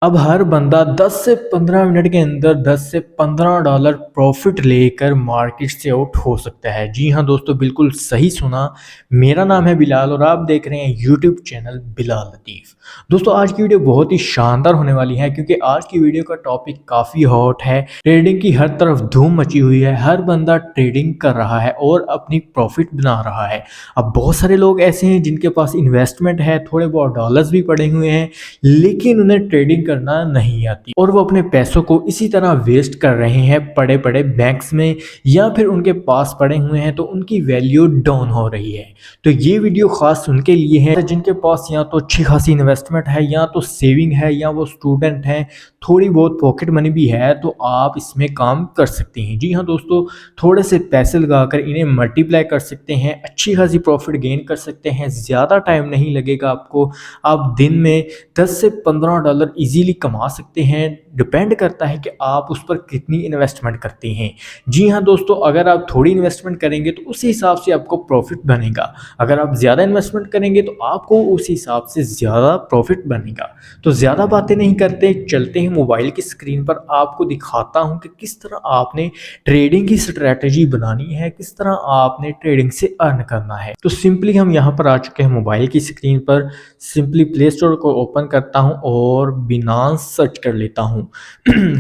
अब हर बंदा 10 से 15 मिनट के अंदर 10 से 15 डॉलर प्रॉफिट लेकर मार्केट से आउट हो सकता है। जी हाँ दोस्तों, बिल्कुल सही सुना। मेरा नाम है बिलाल और आप देख रहे हैं यूट्यूब चैनल बिलाल लतीफ़। दोस्तों, आज की वीडियो बहुत ही शानदार होने वाली है क्योंकि आज की वीडियो का टॉपिक काफ़ी हॉट है। ट्रेडिंग की हर तरफ धूम मची हुई है, हर बंदा ट्रेडिंग कर रहा है और अपनी प्रॉफिट बना रहा है। अब बहुत सारे लोग ऐसे हैं जिनके पास इन्वेस्टमेंट है, थोड़े बहुत डॉलर्स भी पड़े हुए हैं, लेकिन उन्हें ट्रेडिंग करना नहीं आती और वो अपने पैसों को इसी तरह वेस्ट कर रहे हैं पड़े पड़े बैंक्स में, या फिर उनके पास पड़े हुए हैं तो उनकी वैल्यू डाउन हो रही है। तो ये वीडियो खास उनके लिए है जिनके पास या तो अच्छी खासी इन्वेस्टमेंट है, या तो सेविंग है, या वो स्टूडेंट हैं, थोड़ी बहुत पॉकेट मनी भी है, तो आप इसमें काम कर सकते हैं। जी हाँ दोस्तों, थोड़े से पैसे लगाकर इन्हें मल्टीप्लाई कर सकते हैं, अच्छी खासी प्रॉफिट गेन कर सकते हैं। ज़्यादा टाइम नहीं लगेगा आपको, आप दिन में 10 से 15 डॉलर इजीली कमा सकते हैं। डिपेंड करता है कि आप उस पर कितनी इन्वेस्टमेंट करते हैं। जी हाँ दोस्तों, अगर आप थोड़ी इन्वेस्टमेंट करेंगे तो उसी हिसाब से आपको प्रॉफिट बनेगा। अगर आप ज़्यादा इन्वेस्टमेंट करेंगे तो आपको उस हिसाब से ज़्यादा प्रॉफिट बनेगा। तो ज़्यादा बातें नहीं करते, चलते हैं मोबाइल की स्क्रीन पर। आपको दिखाता हूँ कि किस तरह आपने ट्रेडिंग की स्ट्रैटेजी बनानी है, किस तरह आपने ट्रेडिंग से अर्न करना है। तो सिंपली हम यहाँ पर आ चुके हैं मोबाइल की स्क्रीन पर। सिंपली प्ले स्टोर को ओपन करता हूँ और बिनांस सर्च कर लेता हूँ।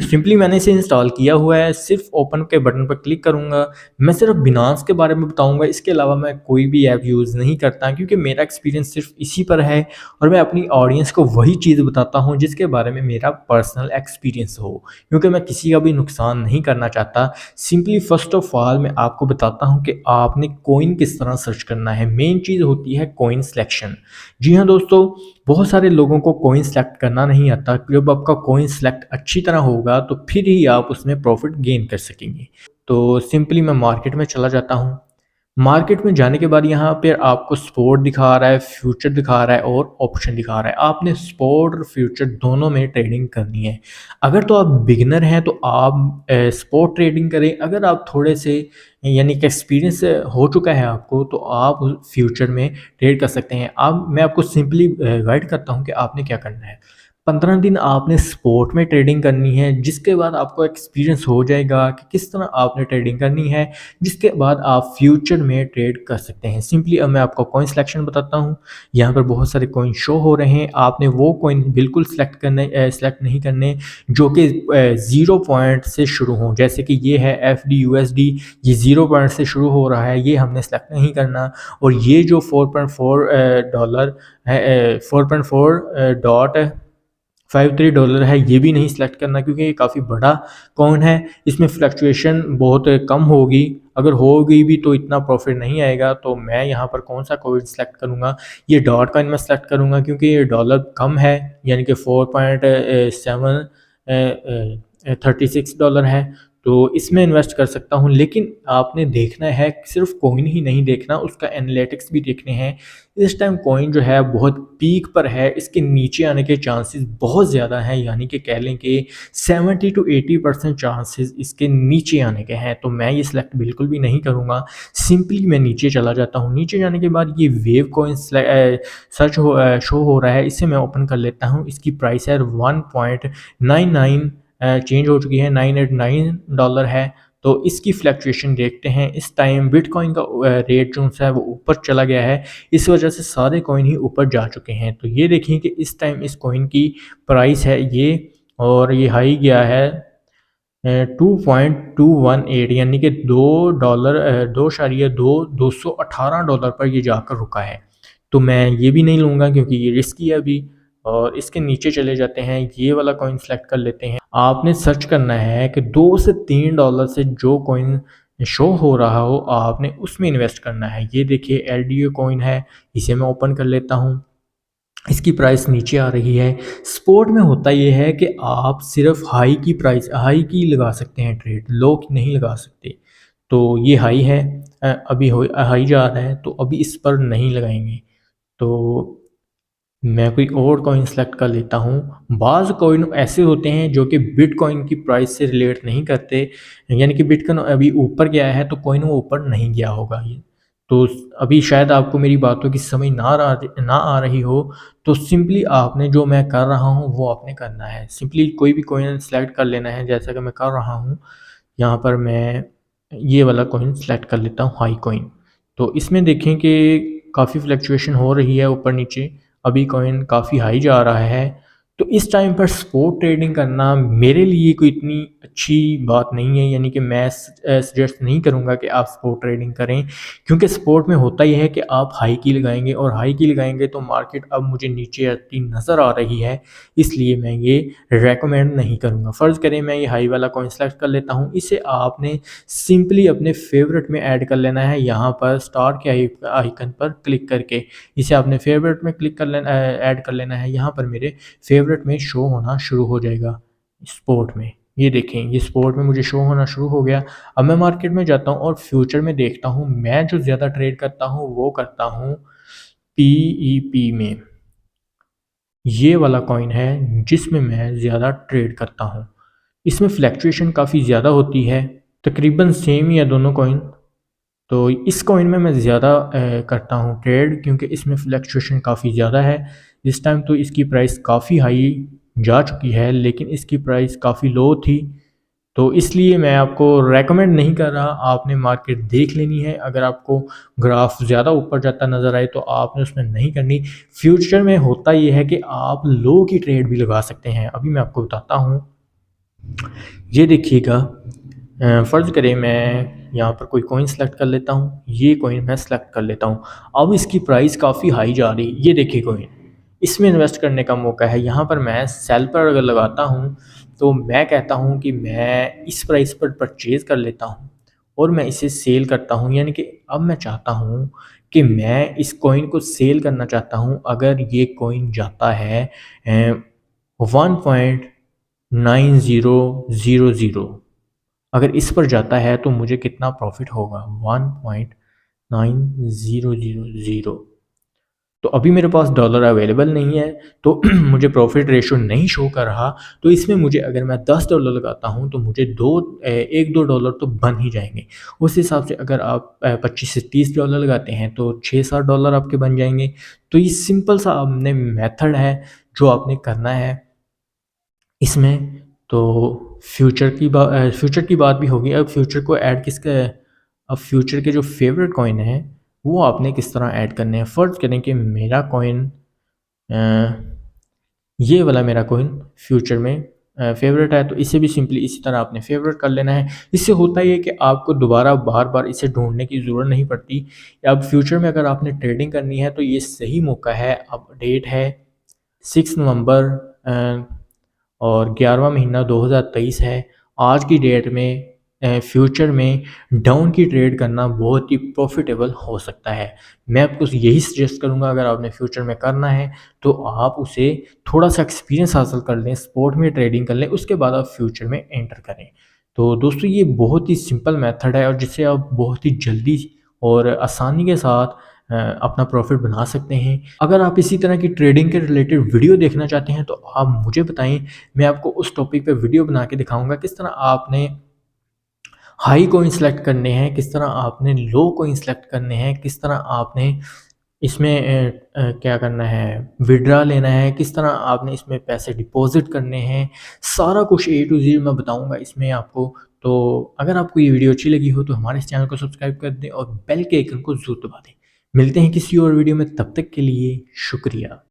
सिंपली मैंने इसे इंस्टॉल किया हुआ है, सिर्फ ओपन के बटन पर क्लिक करूँगा। मैं सिर्फ बिनांस के बारे में बताऊँगा, इसके अलावा मैं कोई भी ऐप यूज़ नहीं करता क्योंकि मेरा एक्सपीरियंस सिर्फ इसी पर है और मैं अपनी ऑडियंस को वही चीज़ बताता हूँ जिसके बारे में मेरा पर्सनल एक्सपीरियंस हो, क्योंकि मैं किसी का भी नुकसान नहीं करना चाहता। सिंपली फर्स्ट ऑफ ऑल मैं आपको बताता हूँ कि आपने कॉइन किस तरह सर्च करना है। मेन चीज़ होती है कॉइन सिलेक्शन। जी हाँ दोस्तों, बहुत सारे लोगों को कॉइन सेलेक्ट करना नहीं आता। जब आपका कॉइन सेलेक्ट अच्छी तरह होगा तो फिर ही आप उसमें प्रॉफिट गेन कर सकेंगे। तो सिंपली मैं मार्केट में चला जाता हूँ। मार्केट में जाने के बाद यहाँ पे आपको स्पॉट दिखा रहा है, फ्यूचर दिखा रहा है और ऑप्शन दिखा रहा है। आपने स्पॉट और फ्यूचर दोनों में ट्रेडिंग करनी है। अगर तो आप बिगिनर हैं तो आप स्पॉट ट्रेडिंग करें। अगर आप थोड़े से यानी कि एक्सपीरियंस हो चुका है आपको, तो आप फ्यूचर में ट्रेड कर सकते हैं। अब मैं आपको सिंपली गाइड करता हूँ कि आपने क्या करना है। 15 दिन आपने स्पॉट में ट्रेडिंग करनी है, जिसके बाद आपको एक्सपीरियंस हो जाएगा कि किस तरह आपने ट्रेडिंग करनी है, जिसके बाद आप फ्यूचर में ट्रेड कर सकते हैं। सिंपली अब मैं आपको कॉइन सिलेक्शन बताता हूँ। यहाँ पर बहुत सारे कॉइन शो हो रहे हैं, आपने वो कॉइन बिल्कुल सेलेक्ट नहीं करने जो कि 0 पॉइंट से शुरू हों। जैसे कि ये है FD USD, ये 0 पॉइंट से शुरू हो रहा है, ये हमने सेलेक्ट नहीं करना। और ये जो 4.4 डॉलर है, 4.4 डॉट 53 डॉलर है, ये भी नहीं सिलेक्ट करना क्योंकि ये काफ़ी बड़ा कॉइन है। इसमें फ्लक्चुएशन बहुत कम होगी, अगर होगी भी तो इतना प्रॉफिट नहीं आएगा। तो मैं यहाँ पर कौन सा कॉइन सेलेक्ट करूँगा, ये डॉट कॉइन मैं सेलेक्ट करूँगा क्योंकि ये डॉलर कम है, यानी कि 4.36 डॉलर है। तो इसमें इन्वेस्ट कर सकता हूँ। लेकिन आपने देखना है, सिर्फ कॉइन ही नहीं देखना, उसका एनालिटिक्स भी देखने हैं। इस टाइम कॉइन जो है बहुत पीक पर है, इसके नीचे आने के चांसेस बहुत ज़्यादा हैं, यानी कि कह लें कि 70 to 80% चांसेस इसके नीचे आने के हैं। तो मैं ये सिलेक्ट बिल्कुल भी नहीं करूँगा। सिंपली मैं नीचे चला जाता हूँ। नीचे जाने के बाद ये वेव कॉइन शो हो रहा है, इसे मैं ओपन कर लेता हूँ। इसकी प्राइस है 1.99, चेंज हो चुकी है, 989 डॉलर है। तो इसकी फ्लक्चुएशन देखते हैं। इस टाइम बिटकॉइन का रेट जो है वो ऊपर चला गया है, इस वजह से सारे कॉइन ही ऊपर जा चुके हैं। तो ये देखिए कि इस टाइम इस कॉइन की प्राइस है ये, और ये हाई गया है 2.218, यानी कि $2.218 पर ये जाकर रुका है। तो मैं ये भी नहीं लूँगा क्योंकि ये रिस्की है अभी। और इसके नीचे चले जाते हैं, ये वाला कॉइन सेलेक्ट कर लेते हैं। आपने सर्च करना है कि 2 से 3 डॉलर से जो कॉइन शो हो रहा हो आपने उसमें इन्वेस्ट करना है। ये देखिए LDO कॉइन है, इसे मैं ओपन कर लेता हूँ। इसकी प्राइस नीचे आ रही है। स्पॉट में होता ये है कि आप सिर्फ हाई की लगा सकते हैं ट्रेड, लो की नहीं लगा सकते। तो ये हाई है, अभी हाई जा रहा है, तो अभी इस पर नहीं लगाएंगे। तो मैं कोई और कॉइन सेलेक्ट कर लेता हूँ। बाज़ कॉइन ऐसे होते हैं जो कि बिटकॉइन की प्राइस से रिलेट नहीं करते, यानी कि बिटकॉइन अभी ऊपर गया है तो कॉइन वो ऊपर नहीं गया होगा ये। तो अभी शायद आपको मेरी बातों की समझ ना आ रही हो, तो सिंपली आपने जो मैं कर रहा हूँ वो आपने करना है। सिंपली कोई भी कॉइन सेलेक्ट कर लेना है, जैसा कि मैं कर रहा हूँ। यहाँ पर मैं ये वाला कॉइन सेलेक्ट कर लेता हूँ, हाई कॉइन। तो इसमें देखें कि काफ़ी फ्लक्चुएशन हो रही है ऊपर नीचे। अभी कॉइन काफ़ी हाई जा रहा है। तो इस टाइम पर स्पॉट ट्रेडिंग करना मेरे लिए कोई इतनी अच्छी बात नहीं है, यानी कि मैं सजेस्ट नहीं करूँगा कि आप स्पॉट ट्रेडिंग करें, क्योंकि स्पॉट में होता ही है कि आप हाई की लगाएंगे, और हाई की लगाएंगे तो मार्केट अब मुझे नीचे आती नज़र आ रही है, इसलिए मैं ये रेकमेंड नहीं करूँगा। फ़र्ज़ करें मैं ये हाई वाला कॉइन सेलेक्ट कर लेता हूँ, इसे आपने सिंपली अपने फेवरेट में ऐड कर लेना है। यहाँ पर स्टार के आइकन पर क्लिक करके इसे आपने फेवरेट में क्लिक कर लेना, ऐड कर लेना है। यहाँ पर मेरे फेवरेट में शो होना शुरू हो जाएगा स्पोर्ट में। ये देखें, ये स्पोर्ट में मुझे शो होना शुरू हो गया। अब मैं मार्केट में जाता हूँ और फ्यूचर में देखता हूँ। मैं जो ज़्यादा ट्रेड करता हूँ वो करता हूँ पीईपी में। ये वाला कॉइन है जिसमें मैं ज़्यादा ट्रेड करता हूँ। इसमें फ्लक्चुएशन काफ़ी ज़्यादा होती है, तकरीबन सेम ही है दोनों कॉइन। तो इस कॉइन में मैं ज़्यादा करता हूँ ट्रेड, क्योंकि इसमें फ्लक्चुएशन काफ़ी ज़्यादा है। इस टाइम तो इसकी प्राइस काफ़ी हाई जा चुकी है, लेकिन इसकी प्राइस काफ़ी लो थी। तो इसलिए मैं आपको रेकमेंड नहीं कर रहा, आपने मार्केट देख लेनी है। अगर आपको ग्राफ ज़्यादा ऊपर जाता नज़र आए तो आपने उसमें नहीं करनी। फ्यूचर में होता ये है कि आप लो की ट्रेड भी लगा सकते हैं। अभी मैं आपको बताता हूँ। ये देखिएगा, फ़र्ज़ करें मैं यहाँ पर कोई कॉइन सेलेक्ट कर लेता हूँ, ये कॉइन मैं सेलेक्ट कर लेता हूँ। अब इसकी प्राइस काफ़ी हाई जा रही है, ये देखिए कॉइन, इसमें इन्वेस्ट करने का मौका है। यहाँ पर मैं सेल पर अगर लगाता हूँ, तो मैं कहता हूँ कि मैं इस प्राइस पर परचेज़ कर लेता हूँ और मैं इसे सेल करता हूँ। यानी कि अब मैं चाहता हूँ कि मैं इस कॉइन को सेल करना चाहता हूँ। अगर ये कॉइन जाता है 1.9000, अगर इस पर जाता है तो मुझे कितना प्रॉफिट होगा, 1.9000। तो अभी मेरे पास डॉलर अवेलेबल नहीं है, तो मुझे प्रॉफिट रेशो नहीं शो कर रहा। तो इसमें मुझे, अगर मैं $10 लगाता हूँ तो मुझे 1-2 डॉलर तो बन ही जाएंगे। उस हिसाब से अगर आप 25 से $30 लगाते हैं तो 6-7 डॉलर आपके बन जाएंगे। तो ये सिंपल सा आपने मेथड है जो आपने करना है इसमें। तो फ्यूचर की बात भी होगी। अब फ्यूचर को ऐड किसका है, अब फ्यूचर के जो फेवरेट कॉइन हैं वो आपने किस तरह ऐड करने हैं। फ़र्ज़ करें कि मेरा कॉइन, ये वाला मेरा कॉइन फ्यूचर में फेवरेट है, तो इसे भी सिंपली इसी तरह आपने फेवरेट कर लेना है। इससे होता ये है कि आपको दोबारा बार बार इसे ढूंढने की ज़रूरत नहीं पड़ती। अब फ्यूचर में अगर आपने ट्रेडिंग करनी है तो ये सही मौका है। अब डेट है 6 नवंबर और 11वां महीना 2023 है। आज की डेट में फ्यूचर में डाउन की ट्रेड करना बहुत ही प्रॉफिटेबल हो सकता है। मैं आपको यही सजेस्ट करूँगा, अगर आपने फ्यूचर में करना है तो आप उसे थोड़ा सा एक्सपीरियंस हासिल कर लें, स्पोर्ट में ट्रेडिंग कर लें, उसके बाद आप फ्यूचर में एंटर करें। तो दोस्तों ये बहुत ही सिंपल मेथड है और जिससे आप बहुत ही जल्दी और आसानी के साथ अपना प्रॉफिट बना सकते हैं। अगर आप इसी तरह की ट्रेडिंग के रिलेटेड वीडियो देखना चाहते हैं तो आप मुझे बताएं, मैं आपको उस टॉपिक पे वीडियो बना के दिखाऊंगा किस तरह आपने हाई कॉइन सेलेक्ट करने हैं, किस तरह आपने लो कॉइन सेलेक्ट करने हैं, किस तरह आपने इसमें क्या करना है, विड्रा लेना है, किस तरह आपने इसमें पैसे डिपॉजिट करने हैं। सारा कुछ ए टू ज़ेड मैं बताऊंगा इसमें आपको। तो अगर आपको ये वीडियो अच्छी लगी हो तो हमारे इस चैनल को सब्सक्राइब कर दें और बेल के आइकन को ज़रूर दबा दें। मिलते हैं किसी और वीडियो में, तब तक के लिए शुक्रिया।